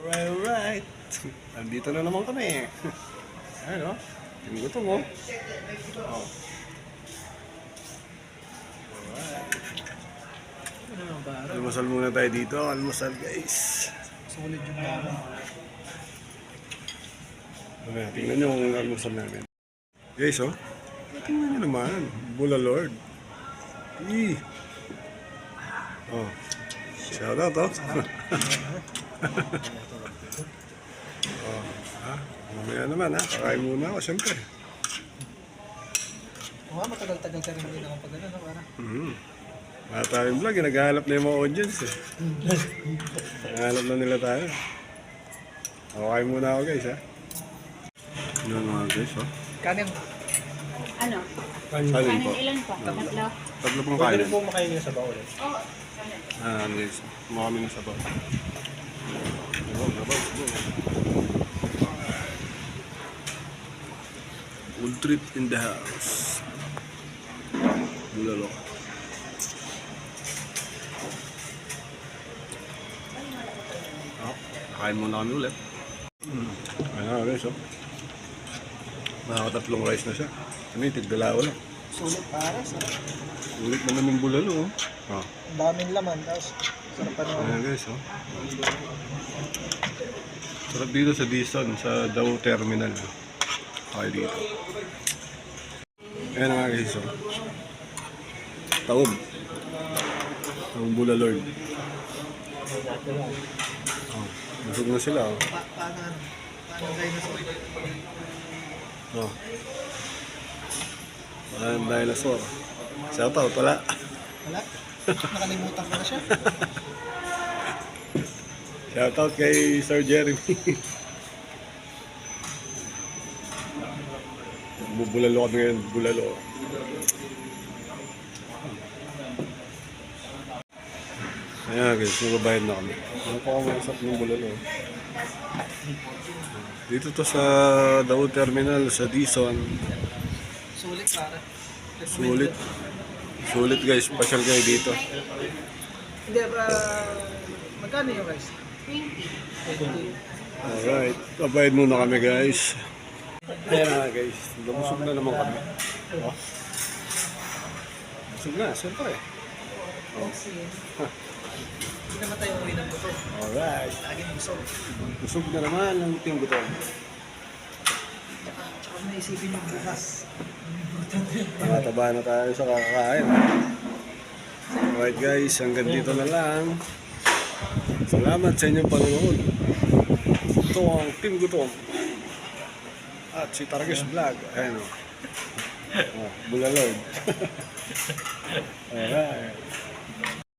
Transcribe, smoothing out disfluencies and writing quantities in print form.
Alright. Nandito na naman kami. Ayan o. Yung gutom o. Oh. Alright. Almusal muna tayo dito. Almusal guys. Solid yung namin. Okay, tingnan nyo ang almusal namin. Guys oh. Tingnan nyo naman. Bula Lord. Eee. Oh. Shout out oh. Oh, ha? Mamaya naman ha. Kakain muna ako syempre. Matagal-tagal ka rin din ako pag ano, parang. Mga tayong vlog, naghahanap na yung mga audience eh. Naghahanap na nila tayo. Kakain muna ako guys ha. Yun mga guys oh. Kanin. Ano? Kanin Kanin po. ilan po? Tatlo? Tatlo pong Pwede kanin. rin po makain sa baon. Oo. Guys, mga kami na sabaw. Sabaw. Food trip in the house. Bulalo. Kain muna kami ulit. Ayun na guys, oh. Nakakatatlong rice na siya. Ano yung tigdalawa lang. Sulit pares. Ulit naman yung bulalo, oh. Oh. Ang daming laman. Tapos, sarap pa naman. Ayan guys, oh. Sarap dito sa Dison, sa Daw Terminal. Okay dito. Ayan nga guys, oh. Taob. Taob Bula Lord. Oh. Busog na sila, oh. Paano dinosaur? Oh. Ayan, dinosaur. Shout out, wala. Wala? Nakalimutan ko na siya. Shout out kay Sir Jeremy. Bubulalo kami ngayon, bulalo. Ayan guys, nababayad na kami. Napakamasap ng bulalo. Dito to sa Daw Terminal, sa Dison. Sulit para. Sulit. Sulit guys, pasyal kayo dito. Hindi, magkano yung rice? 20. Alright, pabayad muna kami guys. Ayan na guys, busog na naman kami. Oh. Busog na, siyempre. Oh. Hindi naman tayo uwi ng buto. Alright, Laging busog. busog na naman ang team gutom. Tsaka naisipin yung bukas. Nakataba na tayo sa kakakain. Alright guys, hanggang dito na lang. Salamat sa inyong panonood. Ito ang Team Gutom. At si Targis Vlog. Ayan o. Bula Lord. Alright.